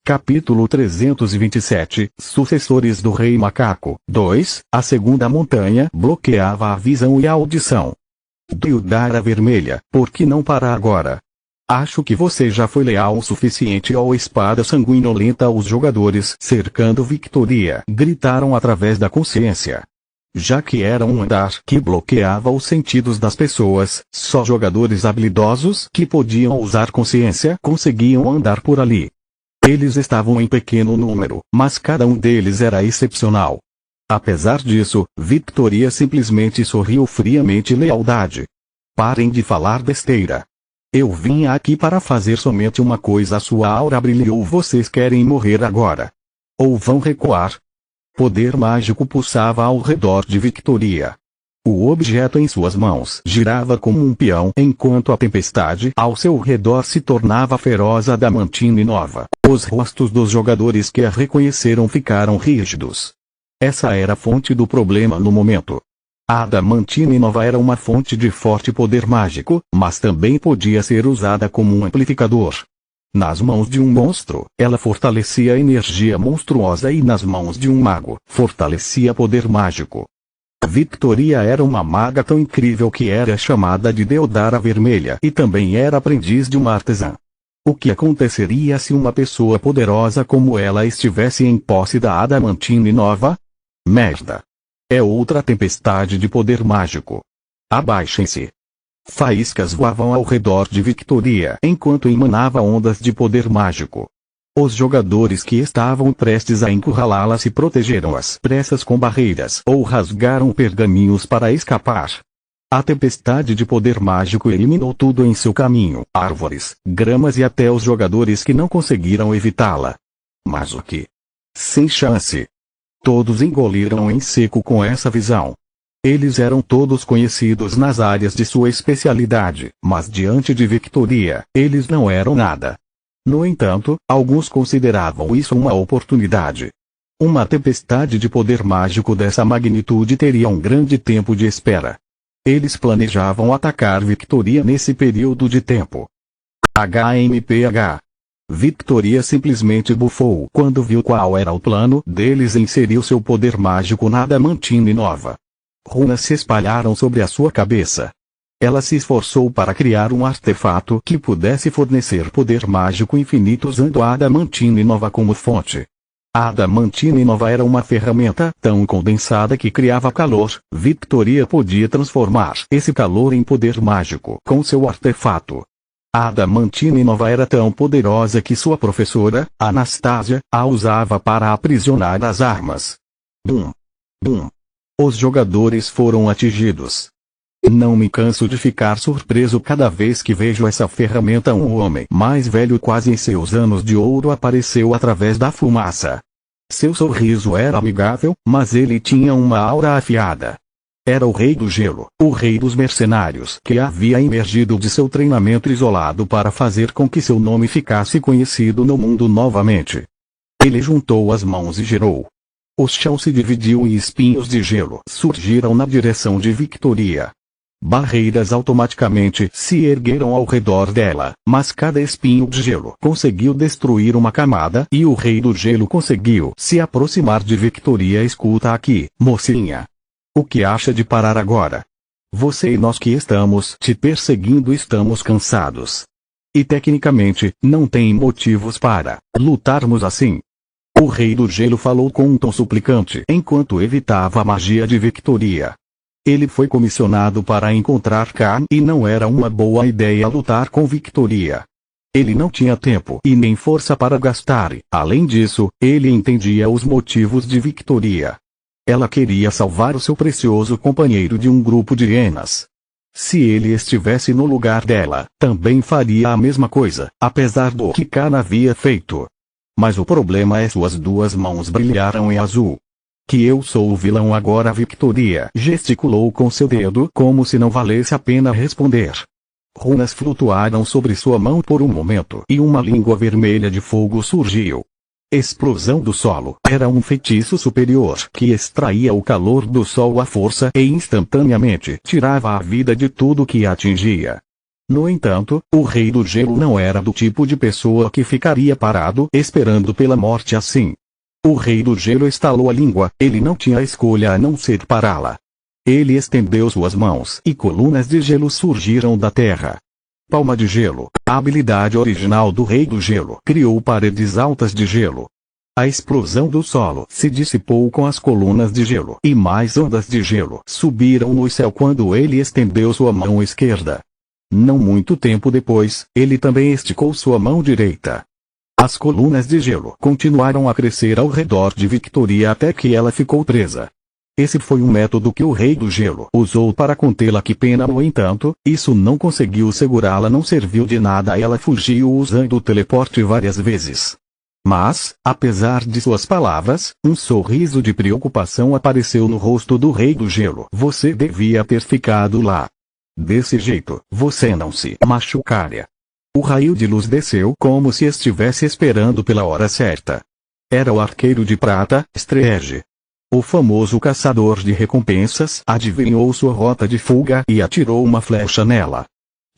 Capítulo 327, Sucessores do Rei Macaco. 2. A segunda montanha bloqueava a visão e a audição. Deodara Vermelha, por que não parar agora? Acho que você já foi leal o suficiente ao espada sanguinolenta. Os jogadores cercando Victoria gritaram através da consciência. Já que era um andar que bloqueava os sentidos das pessoas, só jogadores habilidosos que podiam usar consciência conseguiam andar por ali. Eles estavam em pequeno número, mas cada um deles era excepcional. Apesar disso, Victoria simplesmente sorriu friamente. Lealdade. Parem de falar besteira. Eu vim aqui para fazer somente uma coisa. Sua aura brilhou. Vocês querem morrer agora? Ou vão recuar? Poder mágico pulsava ao redor de Victoria. O objeto em suas mãos girava como um peão enquanto a tempestade ao seu redor se tornava feroz. Adamantine Nova. Os rostos dos jogadores que a reconheceram ficaram rígidos. Essa era a fonte do problema no momento. A Adamantine Nova era uma fonte de forte poder mágico, mas também podia ser usada como um amplificador. Nas mãos de um monstro, ela fortalecia a energia monstruosa e nas mãos de um mago, fortalecia poder mágico. Victoria era uma maga tão incrível que era chamada de Deodara Vermelha e também era aprendiz de uma artesã. O que aconteceria se uma pessoa poderosa como ela estivesse em posse da Adamantine Nova? Merda! É outra tempestade de poder mágico. Abaixem-se. Faíscas voavam ao redor de Victoria enquanto emanava ondas de poder mágico. Os jogadores que estavam prestes a encurralá-la se protegeram às pressas com barreiras ou rasgaram pergaminhos para escapar. A tempestade de poder mágico eliminou tudo em seu caminho, árvores, gramas e até os jogadores que não conseguiram evitá-la. Mas o que? Sem chance. Todos engoliram em seco com essa visão. Eles eram todos conhecidos nas áreas de sua especialidade, mas diante de Victoria, eles não eram nada. No entanto, alguns consideravam isso uma oportunidade. Uma tempestade de poder mágico dessa magnitude teria um grande tempo de espera. Eles planejavam atacar Victoria nesse período de tempo. HMPH. Victoria simplesmente bufou quando viu qual era o plano deles e inseriu seu poder mágico na Adamantine Nova. Runas se espalharam sobre a sua cabeça. Ela se esforçou para criar um artefato que pudesse fornecer poder mágico infinito usando a Adamantine Nova como fonte. A Adamantine Nova era uma ferramenta tão condensada que criava calor. Victoria podia transformar esse calor em poder mágico com seu artefato. A Adamantine Nova era tão poderosa que sua professora, Anastasia, a usava para aprisionar as armas. Bum! Bum! Os jogadores foram atingidos. Não me canso de ficar surpreso cada vez que vejo essa ferramenta. Um homem mais velho, quase em seus anos de ouro, apareceu através da fumaça. Seu sorriso era amigável, mas ele tinha uma aura afiada. Era o Rei do Gelo, o Rei dos Mercenários, que havia emergido de seu treinamento isolado para fazer com que seu nome ficasse conhecido no mundo novamente. Ele juntou as mãos e girou. O chão se dividiu e espinhos de gelo surgiram na direção de Victoria. Barreiras automaticamente se ergueram ao redor dela, mas cada espinho de gelo conseguiu destruir uma camada e o Rei do Gelo conseguiu se aproximar de Victoria. Escuta aqui, mocinha. O que acha de parar agora? Você e nós que estamos te perseguindo estamos cansados. E tecnicamente, não tem motivos para lutarmos assim. O Rei do Gelo falou com um tom suplicante enquanto evitava a magia de Victoria. Ele foi comissionado para encontrar Khan e não era uma boa ideia lutar com Victoria. Ele não tinha tempo e nem força para gastar. Além disso, ele entendia os motivos de Victoria. Ela queria salvar o seu precioso companheiro de um grupo de hienas. Se ele estivesse no lugar dela, também faria a mesma coisa, apesar do que Khan havia feito. Mas o problema é suas duas mãos brilharam em azul. Que eu sou o vilão agora. Victoria gesticulou com seu dedo como se não valesse a pena responder. Runas flutuaram sobre sua mão por um momento e uma língua vermelha de fogo surgiu. Explosão do solo era um feitiço superior que extraía o calor do sol à força e instantaneamente tirava a vida de tudo que a atingia. No entanto, o Rei do Gelo não era do tipo de pessoa que ficaria parado esperando pela morte assim. O Rei do Gelo estalou a língua, ele não tinha escolha a não ser pará-la. Ele estendeu suas mãos e colunas de gelo surgiram da terra. Palma de gelo, a habilidade original do Rei do Gelo, criou paredes altas de gelo. A explosão do solo se dissipou com as colunas de gelo e mais ondas de gelo subiram no céu quando ele estendeu sua mão esquerda. Não muito tempo depois, ele também esticou sua mão direita. As colunas de gelo continuaram a crescer ao redor de Victoria até que ela ficou presa. Esse foi um método que o Rei do Gelo usou para contê-la. Que pena, no entanto, isso não conseguiu segurá-la, não serviu de nada. Ela fugiu usando o teleporte várias vezes. Mas, apesar de suas palavras, um sorriso de preocupação apareceu no rosto do Rei do Gelo. Você devia ter ficado lá. Desse jeito, você não se machucaria. O raio de luz desceu como se estivesse esperando pela hora certa. Era o arqueiro de prata, Strege. O famoso caçador de recompensas adivinhou sua rota de fuga e atirou uma flecha nela.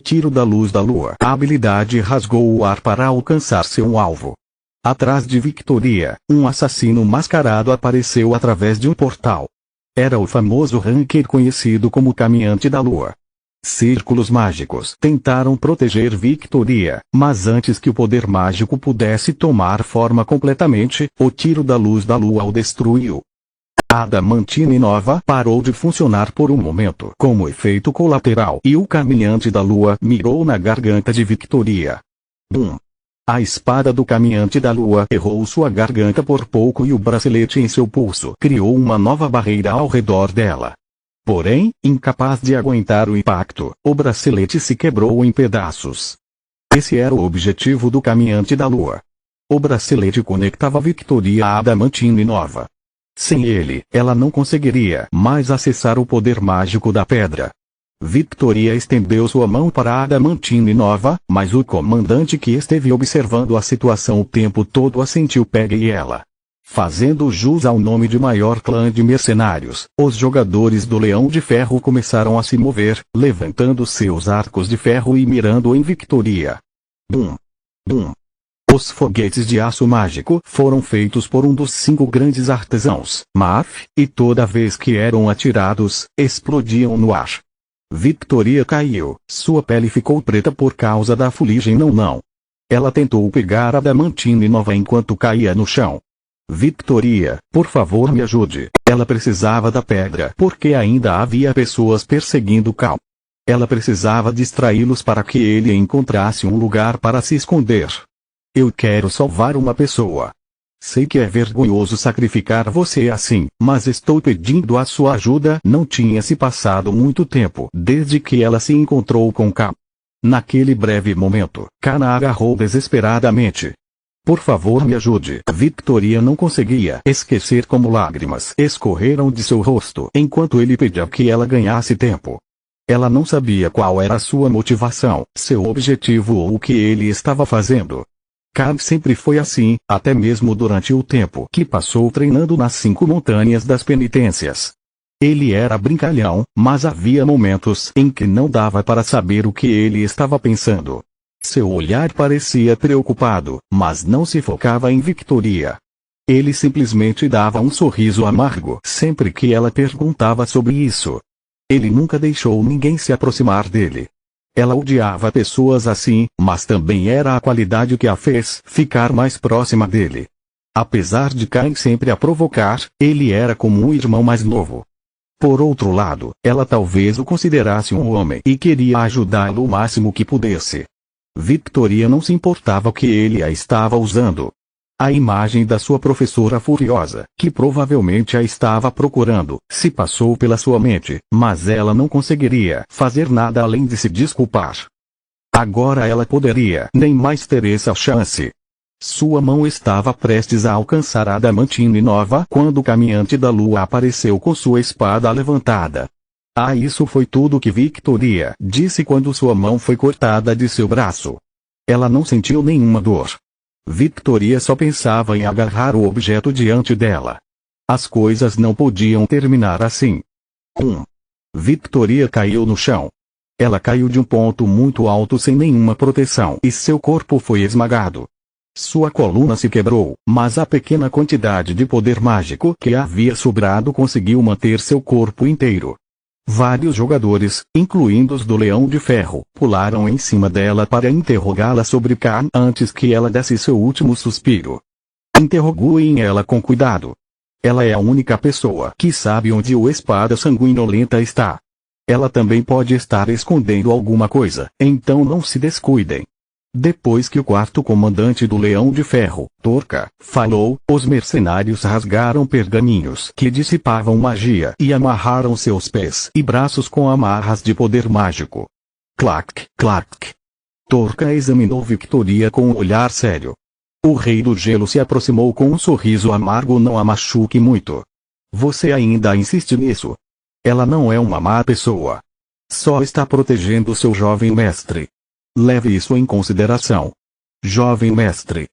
Tiro da luz da lua. A habilidade rasgou o ar para alcançar seu alvo. Atrás de Victoria, um assassino mascarado apareceu através de um portal. Era o famoso Ranker conhecido como Caminhante da Lua. Círculos mágicos tentaram proteger Victoria, mas antes que o poder mágico pudesse tomar forma completamente, o tiro da luz da lua o destruiu. A adamantine nova parou de funcionar por um momento como efeito colateral e o Caminhante da Lua mirou na garganta de Victoria. Bum! A espada do Caminhante da Lua errou sua garganta por pouco e o bracelete em seu pulso criou uma nova barreira ao redor dela. Porém, incapaz de aguentar o impacto, o bracelete se quebrou em pedaços. Esse era o objetivo do Caminhante da Lua. O bracelete conectava Victoria à adamantine nova. Sem ele, ela não conseguiria mais acessar o poder mágico da pedra. Victoria estendeu sua mão para a adamantine nova, mas o comandante que esteve observando a situação o tempo todo assentiu. Pegue ela. Fazendo jus ao nome de maior clã de mercenários, os jogadores do Leão de Ferro começaram a se mover, levantando seus arcos de ferro e mirando em Victoria. Bum! Bum! Os foguetes de aço mágico foram feitos por um dos 5 grandes artesãos, Maf, e toda vez que eram atirados, explodiam no ar. Victoria caiu, sua pele ficou preta por causa da fuligem. Não. Ela tentou pegar a adamantine nova enquanto caía no chão. Victoria, por favor me ajude. Ela precisava da pedra porque ainda havia pessoas perseguindo Cal. Ela precisava distraí-los para que ele encontrasse um lugar para se esconder. Eu quero salvar uma pessoa. Sei que é vergonhoso sacrificar você assim, mas estou pedindo a sua ajuda. Não tinha se passado muito tempo desde que ela se encontrou com Cal. Naquele breve momento, Kana agarrou desesperadamente. Por favor me ajude. Victoria não conseguia esquecer como lágrimas escorreram de seu rosto enquanto ele pedia que ela ganhasse tempo. Ela não sabia qual era a sua motivação, seu objetivo ou o que ele estava fazendo. Cad sempre foi assim, até mesmo durante o tempo que passou treinando nas 5 montanhas das penitências. Ele era brincalhão, mas havia momentos em que não dava para saber o que ele estava pensando. Seu olhar parecia preocupado, mas não se focava em Victoria. Ele simplesmente dava um sorriso amargo sempre que ela perguntava sobre isso. Ele nunca deixou ninguém se aproximar dele. Ela odiava pessoas assim, mas também era a qualidade que a fez ficar mais próxima dele. Apesar de Cain sempre a provocar, ele era como um irmão mais novo. Por outro lado, ela talvez o considerasse um homem e queria ajudá-lo o máximo que pudesse. Victoria não se importava que ele a estava usando. A imagem da sua professora furiosa, que provavelmente a estava procurando, se passou pela sua mente, mas ela não conseguiria fazer nada além de se desculpar. Agora ela poderia nem mais ter essa chance. Sua mão estava prestes a alcançar a adamantine nova quando o Caminhante da Lua apareceu com sua espada levantada. Ah, isso foi tudo que Victoria disse quando sua mão foi cortada de seu braço. Ela não sentiu nenhuma dor. Victoria só pensava em agarrar o objeto diante dela. As coisas não podiam terminar assim. Victoria caiu no chão. Ela caiu de um ponto muito alto sem nenhuma proteção e seu corpo foi esmagado. Sua coluna se quebrou, mas a pequena quantidade de poder mágico que havia sobrado conseguiu manter seu corpo inteiro. Vários jogadores, incluindo os do Leão de Ferro, pularam em cima dela para interrogá-la sobre Khan antes que ela desse seu último suspiro. Interroguem ela com cuidado. Ela é a única pessoa que sabe onde o espada sanguinolenta está. Ela também pode estar escondendo alguma coisa, então não se descuidem. Depois que o quarto comandante do Leão de Ferro, Torka, falou, os mercenários rasgaram pergaminhos que dissipavam magia e amarraram seus pés e braços com amarras de poder mágico. Clac, clac. Torka examinou Victoria com um olhar sério. O Rei do Gelo se aproximou com um sorriso amargo. Não a machuque muito. Você ainda insiste nisso? Ela não é uma má pessoa. Só está protegendo seu jovem mestre. Leve isso em consideração. Jovem mestre.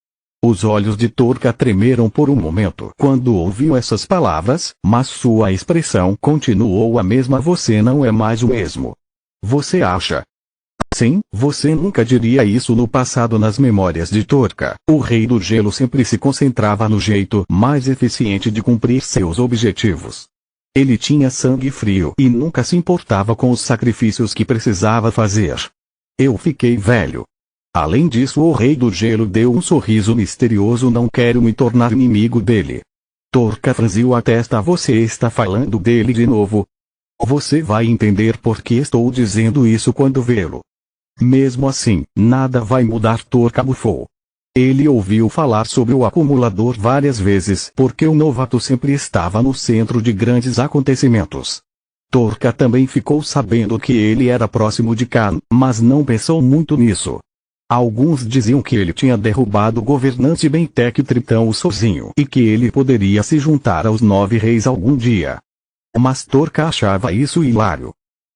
Os olhos de Torka tremeram por um momento quando ouviu essas palavras, mas sua expressão continuou a mesma. Você não é mais o mesmo. Você acha? Sim, você nunca diria isso no passado. Nas memórias de Torka, o Rei do Gelo sempre se concentrava no jeito mais eficiente de cumprir seus objetivos. Ele tinha sangue frio e nunca se importava com os sacrifícios que precisava fazer. Eu fiquei velho. Além disso, o Rei do Gelo deu um sorriso misterioso. Não quero me tornar inimigo dele. Torka franziu a testa. Você está falando dele de novo? Você vai entender por que estou dizendo isso quando vê-lo. Mesmo assim, nada vai mudar. Torka bufou. Ele ouviu falar sobre o acumulador várias vezes porque o novato sempre estava no centro de grandes acontecimentos. Torka também ficou sabendo que ele era próximo de Khan, mas não pensou muito nisso. Alguns diziam que ele tinha derrubado o governante Bentek Tritão sozinho e que ele poderia se juntar aos 9 reis algum dia. Mas Torka achava isso hilário.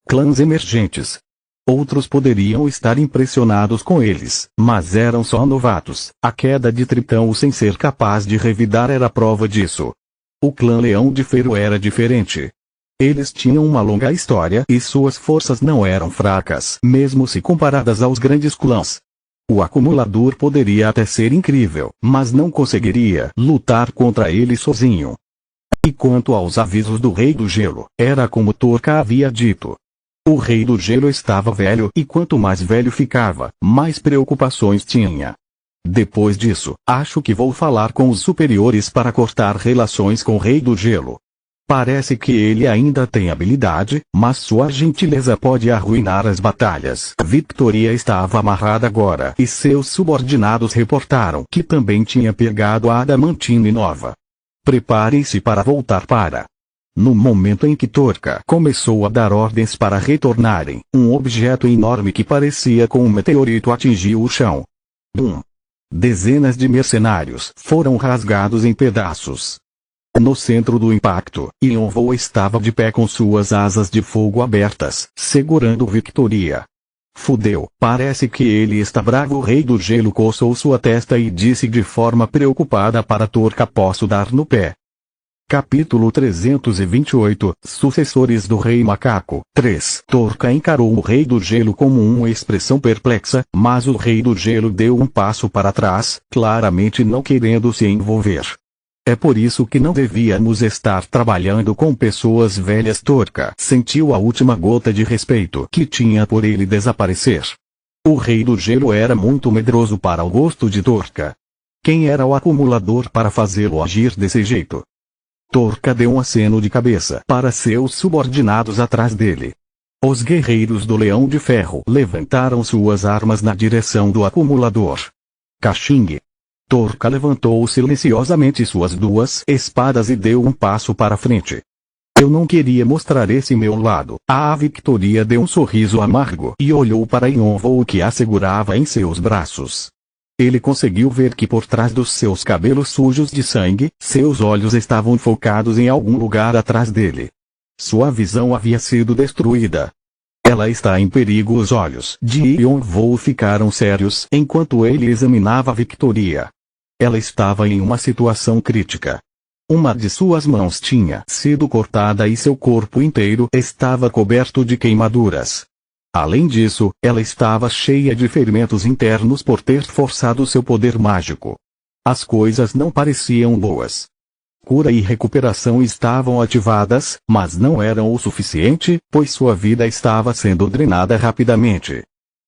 Clãs emergentes. Outros poderiam estar impressionados com eles, mas eram só novatos. A queda de Tritão sem ser capaz de revidar era prova disso. O clã Leão de Ferro era diferente. Eles tinham uma longa história e suas forças não eram fracas, mesmo se comparadas aos grandes clãs. O acumulador poderia até ser incrível, mas não conseguiria lutar contra ele sozinho. E quanto aos avisos do Rei do Gelo, era como Torka havia dito. O Rei do Gelo estava velho e quanto mais velho ficava, mais preocupações tinha. Depois disso, acho que vou falar com os superiores para cortar relações com o Rei do Gelo. Parece que ele ainda tem habilidade, mas sua gentileza pode arruinar as batalhas. Victoria estava amarrada agora e seus subordinados reportaram que também tinha pegado a adamantina nova. Preparem-se para voltar para... No momento em que Torka começou a dar ordens para retornarem, um objeto enorme que parecia com um meteorito atingiu o chão. Bum! Dezenas de mercenários foram rasgados em pedaços. No centro do impacto, Yonvou estava de pé com suas asas de fogo abertas, segurando Victoria. Fudeu, parece que ele está bravo. O Rei do Gelo coçou sua testa e disse de forma preocupada para Torka: posso dar no pé. Capítulo 328, Sucessores do Rei Macaco 3. Torka encarou o Rei do Gelo como uma expressão perplexa, mas o Rei do Gelo deu um passo para trás, claramente não querendo se envolver. É por isso que não devíamos estar trabalhando com pessoas velhas. Torka sentiu a última gota de respeito que tinha por ele desaparecer. O Rei do Gelo era muito medroso para o gosto de Torka. Quem era o acumulador para fazê-lo agir desse jeito? Torka deu um aceno de cabeça para seus subordinados atrás dele. Os guerreiros do Leão de Ferro levantaram suas armas na direção do acumulador. Kaching! Torka levantou silenciosamente suas duas espadas e deu um passo para frente. Eu não queria mostrar esse meu lado. A Victoria deu um sorriso amargo e olhou para Yonvou, que a segurava em seus braços. Ele conseguiu ver que por trás dos seus cabelos sujos de sangue, seus olhos estavam focados em algum lugar atrás dele. Sua visão havia sido destruída. Ela está em perigo. Os olhos de Yonvou ficaram sérios enquanto ele examinava Victoria. Ela estava em uma situação crítica. Uma de suas mãos tinha sido cortada e seu corpo inteiro estava coberto de queimaduras. Além disso, ela estava cheia de ferimentos internos por ter forçado seu poder mágico. As coisas não pareciam boas. Cura e recuperação estavam ativadas, mas não eram o suficiente, pois sua vida estava sendo drenada rapidamente.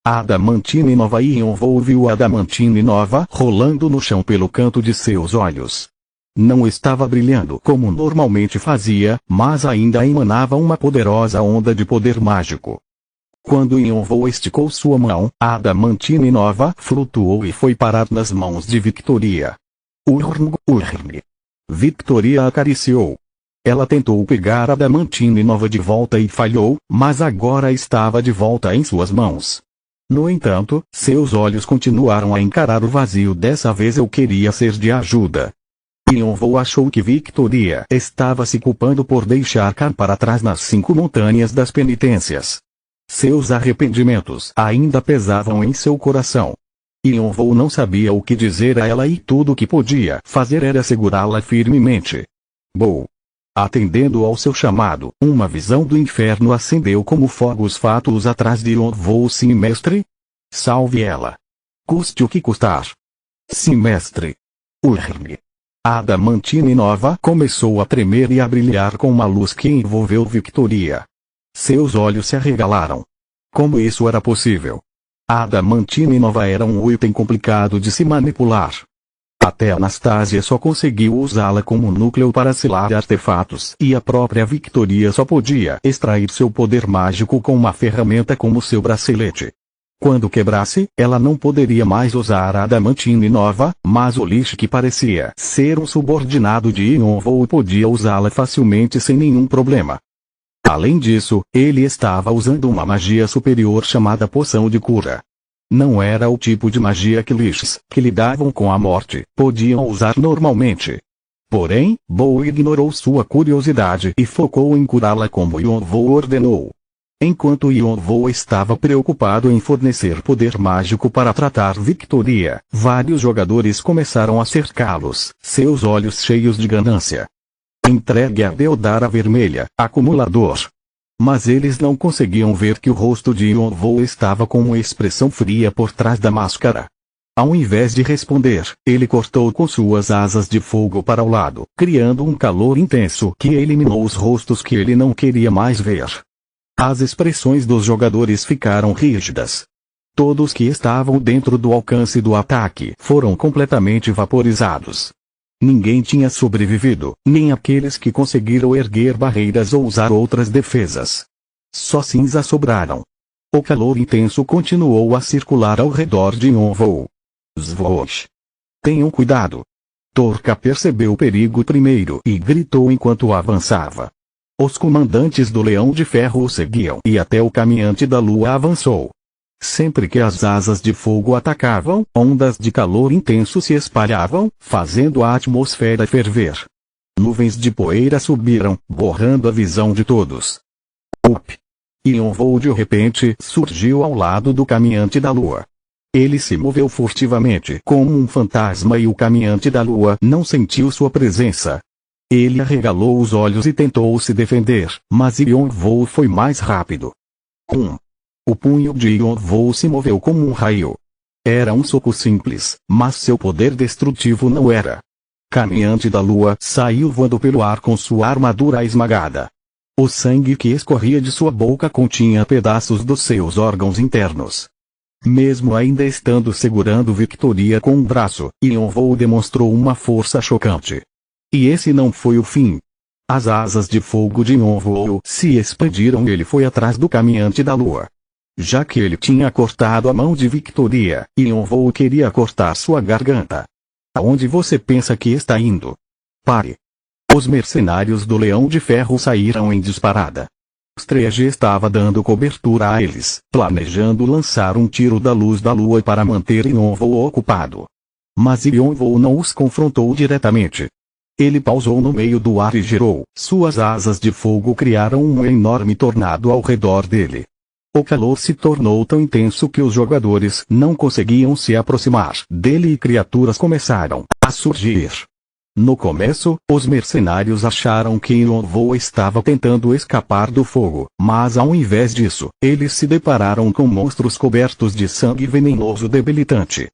A Adamantine Nova Yonvou viu a Adamantine Nova rolando no chão pelo canto de seus olhos. Não estava brilhando como normalmente fazia, mas ainda emanava uma poderosa onda de poder mágico. Quando Yonvou esticou sua mão, a Adamantine Nova flutuou e foi parar nas mãos de Victoria. Urrng. Victoria acariciou. Ela tentou pegar a Adamantine Nova de volta e falhou, mas agora estava de volta em suas mãos. No entanto, seus olhos continuaram a encarar o vazio. Dessa vez eu queria ser de ajuda. Yonvou achou que Victoria estava se culpando por deixar cair para trás nas 5 montanhas das penitências. Seus arrependimentos ainda pesavam em seu coração. Yonvou não sabia o que dizer a ela e tudo o que podia fazer era segurá-la firmemente. Bou. Atendendo ao seu chamado, uma visão do inferno acendeu como fogos fátuos atrás de Yonvou. Sim, mestre? Salve ela. Custe o que custar. Sim, mestre. Urrng. A Adamantine Nova começou a tremer e a brilhar com uma luz que envolveu Victoria. Seus olhos se arregalaram. Como isso era possível? A Adamantine Nova era um item complicado de se manipular. Até Anastasia só conseguiu usá-la como núcleo para selar artefatos e a própria Victoria só podia extrair seu poder mágico com uma ferramenta como seu bracelete. Quando quebrasse, ela não poderia mais usar a Adamantine Nova, mas o lixo que parecia ser um subordinado de Yonvou podia usá-la facilmente sem nenhum problema. Além disso, ele estava usando uma magia superior chamada Poção de Cura. Não era o tipo de magia que lixos, que lidavam com a morte, podiam usar normalmente. Porém, Bou ignorou sua curiosidade e focou em curá-la como Yonvou ordenou. Enquanto Yonvou estava preocupado em fornecer poder mágico para tratar Victoria, vários jogadores começaram a cercá-los, seus olhos cheios de ganância. Entregue a Deodara Vermelha, acumulador. Mas eles não conseguiam ver que o rosto de Yonvou estava com uma expressão fria por trás da máscara. Ao invés de responder, ele cortou com suas asas de fogo para o lado, criando um calor intenso que eliminou os rostos que ele não queria mais ver. As expressões dos jogadores ficaram rígidas. Todos que estavam dentro do alcance do ataque foram completamente vaporizados. Ninguém tinha sobrevivido, nem aqueles que conseguiram erguer barreiras ou usar outras defesas. Só cinzas sobraram. O calor intenso continuou a circular ao redor de Yonvou. Svoosh! Tenham cuidado! Torka percebeu o perigo primeiro e gritou enquanto avançava. Os comandantes do Leão de Ferro o seguiam e até o Caminhante da Lua avançou. Sempre que as asas de fogo atacavam, ondas de calor intenso se espalhavam, fazendo a atmosfera ferver. Nuvens de poeira subiram, borrando a visão de todos. Up! Yonvou de repente surgiu ao lado do Caminhante da Lua. Ele se moveu furtivamente como um fantasma e o Caminhante da Lua não sentiu sua presença. Ele arregalou os olhos e tentou se defender, mas Yonvou foi mais rápido. O punho de Yonvou se moveu como um raio. Era um soco simples, mas seu poder destrutivo não era. Caminhante da Lua saiu voando pelo ar com sua armadura esmagada. O sangue que escorria de sua boca continha pedaços dos seus órgãos internos. Mesmo ainda estando segurando Victoria com um braço, Yonvou demonstrou uma força chocante. E esse não foi o fim. As asas de fogo de Yonvou se expandiram e ele foi atrás do Caminhante da Lua. Já que ele tinha cortado a mão de Victoria, Yonvou queria cortar sua garganta. Aonde você pensa que está indo? Pare! Os mercenários do Leão de Ferro saíram em disparada. Strege estava dando cobertura a eles, planejando lançar um tiro da luz da lua para manter Yonvou ocupado. Mas Yonvou não os confrontou diretamente. Ele pausou no meio do ar e girou. Suas asas de fogo criaram um enorme tornado ao redor dele. O calor se tornou tão intenso que os jogadores não conseguiam se aproximar dele e criaturas começaram a surgir. No começo, os mercenários acharam que Yonvo estava tentando escapar do fogo, mas ao invés disso, eles se depararam com monstros cobertos de sangue venenoso debilitante.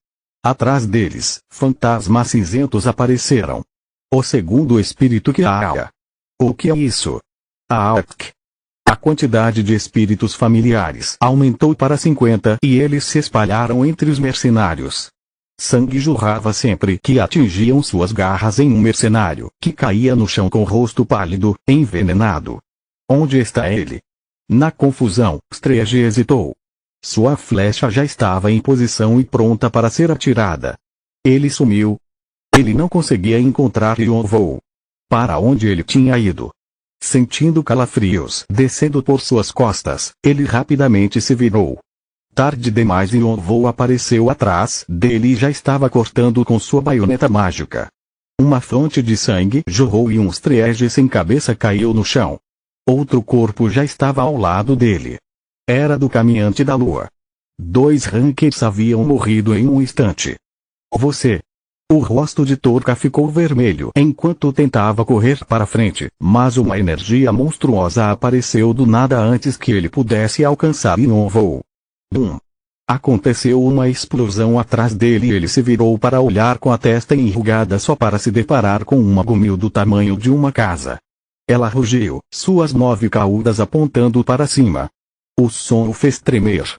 Atrás deles, fantasmas cinzentos apareceram. O segundo espírito que há. O que é isso? A quantidade de espíritos familiares aumentou para 50 e eles se espalharam entre os mercenários. Sangue jorrava sempre que atingiam suas garras em um mercenário, que caía no chão com o rosto pálido, envenenado. Onde está ele? Na confusão, Strege hesitou. Sua flecha já estava em posição e pronta para ser atirada. Ele sumiu. Ele não conseguia encontrar Yonvo. Para onde ele tinha ido? Sentindo calafrios descendo por suas costas, ele rapidamente se virou. Tarde demais e Yonvo apareceu atrás dele e já estava cortando com sua baioneta mágica. Uma fonte de sangue jorrou e um Strege sem cabeça caiu no chão. Outro corpo já estava ao lado dele. Era do caminhante da lua. 2 Rankers haviam morrido em um instante. Você. O rosto de Torka ficou vermelho enquanto tentava correr para frente, mas uma energia monstruosa apareceu do nada antes que ele pudesse alcançar Yonvo. Aconteceu uma explosão atrás dele e ele se virou para olhar com a testa enrugada só para se deparar com uma Gumil do tamanho de uma casa. Ela rugiu, suas 9 caudas apontando para cima. O som o fez tremer.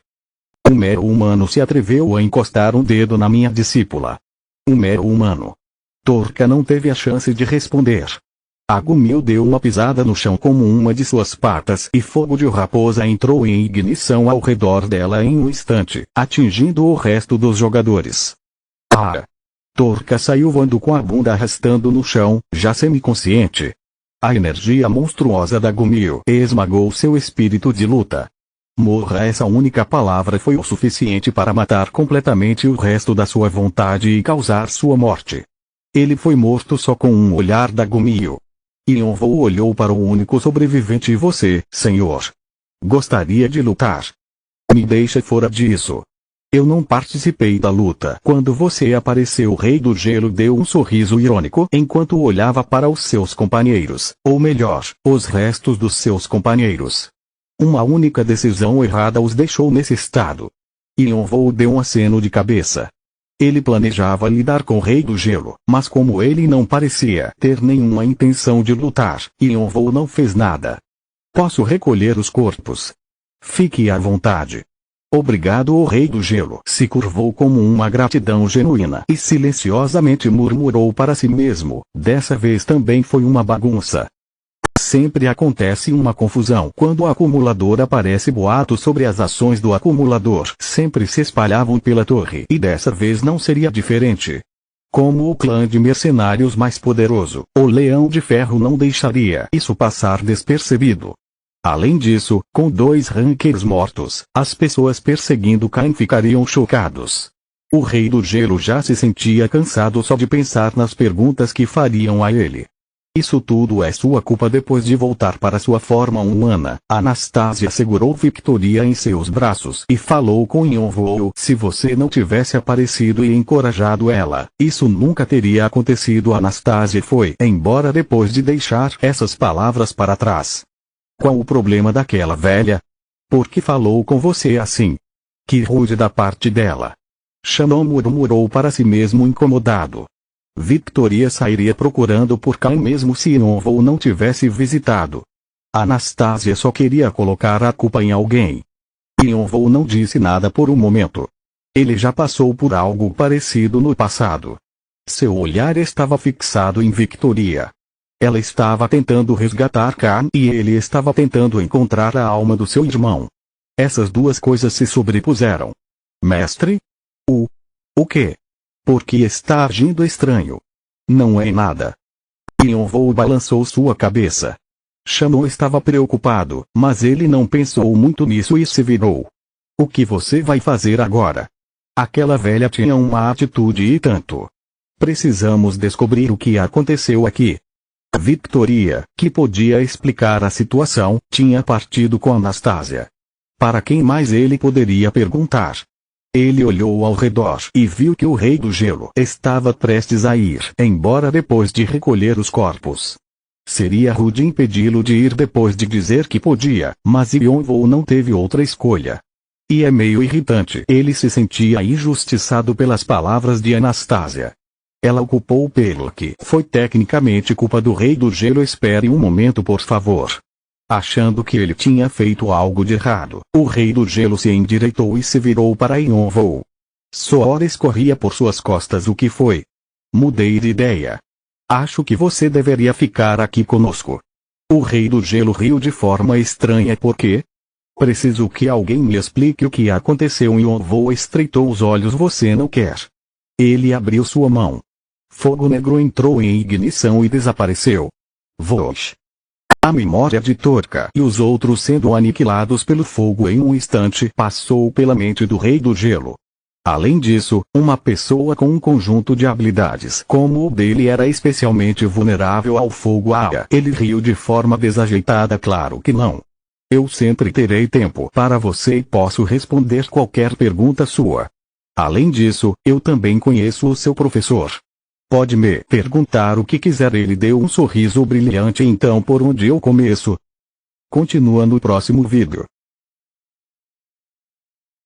Um mero humano se atreveu a encostar um dedo na minha discípula. Um mero humano. Torka não teve a chance de responder. A Gumil deu uma pisada no chão como uma de suas patas e fogo de raposa entrou em ignição ao redor dela em um instante, atingindo o resto dos jogadores. Torka saiu voando com a bunda arrastando no chão, já semiconsciente. A energia monstruosa da Gumil esmagou seu espírito de luta. Morra, essa única palavra foi o suficiente para matar completamente o resto da sua vontade e causar sua morte. Ele foi morto só com um olhar da Gumil. Yonvo olhou para o único sobrevivente e você, senhor. Gostaria de lutar? Me deixa fora disso. Eu não participei da luta. Quando você apareceu, o Rei do Gelo deu um sorriso irônico enquanto olhava para os seus companheiros, ou melhor, os restos dos seus companheiros. Uma única decisão errada os deixou nesse estado. Yonvo deu um aceno de cabeça. Ele planejava lidar com o Rei do Gelo, mas como ele não parecia ter nenhuma intenção de lutar, Yonvo não fez nada. Posso recolher os corpos? Fique à vontade. Obrigado. O Rei do Gelo se curvou como uma gratidão genuína e silenciosamente murmurou para si mesmo, dessa vez também foi uma bagunça. Sempre acontece uma confusão quando o acumulador aparece. Boatos sobre as ações do acumulador sempre se espalhavam pela torre e dessa vez não seria diferente. Como o clã de mercenários mais poderoso, o Leão de Ferro não deixaria isso passar despercebido. Além disso, com 2 Rankers mortos, as pessoas perseguindo Cain ficariam chocados. O Rei do Gelo já se sentia cansado só de pensar nas perguntas que fariam a ele. Isso tudo é sua culpa. Depois de voltar para sua forma humana, Anastasia segurou Victoria em seus braços e falou com Yonvo. Se você não tivesse aparecido e encorajado ela, isso nunca teria acontecido. Anastasia foi embora depois de deixar essas palavras para trás. Qual o problema daquela velha? Por que falou com você assim? Que rude da parte dela. Shannon murmurou para si mesmo incomodado. Victoria sairia procurando por Cain mesmo se Yonvo não tivesse visitado. Anastasia só queria colocar a culpa em alguém. Yonvo não disse nada por um momento. Ele já passou por algo parecido no passado. Seu olhar estava fixado em Victoria. Ela estava tentando resgatar Cain e ele estava tentando encontrar a alma do seu irmão. Essas duas coisas se sobrepuseram. Mestre? O quê? Por que está agindo estranho? Não é nada. Yonvo balançou sua cabeça. Shannon estava preocupado, mas ele não pensou muito nisso e se virou. O que você vai fazer agora? Aquela velha tinha uma atitude e tanto. Precisamos descobrir o que aconteceu aqui. Victoria, que podia explicar a situação, tinha partido com Anastasia. Para quem mais ele poderia perguntar? Ele olhou ao redor e viu que o Rei do Gelo estava prestes a ir embora depois de recolher os corpos. Seria rude impedi-lo de ir depois de dizer que podia, mas Yonvou não teve outra escolha. E é meio irritante. Ele se sentia injustiçado pelas palavras de Anastasia. Ela o culpou pelo que foi tecnicamente culpa do Rei do Gelo. Espere um momento, por favor. Achando que ele tinha feito algo de errado, o Rei do Gelo se endireitou e se virou para Yonvou. Suor escorria por suas costas. O que foi? Mudei de ideia. Acho que você deveria ficar aqui conosco. O Rei do Gelo riu de forma estranha. Por quê? Preciso que alguém me explique o que aconteceu. Yonvou estreitou os olhos. Você não quer? Ele abriu sua mão. Fogo negro entrou em ignição e desapareceu. Vosh. A memória de Torka e os outros sendo aniquilados pelo fogo em um instante passou pela mente do Rei do Gelo. Além disso, uma pessoa com um conjunto de habilidades como o dele era especialmente vulnerável ao fogo. Ele riu de forma desajeitada. Claro que não. Eu sempre terei tempo para você e posso responder qualquer pergunta sua. Além disso, eu também conheço o seu professor. Pode me perguntar o que quiser. Ele deu um sorriso brilhante. Então por onde eu começo? Continua no próximo vídeo.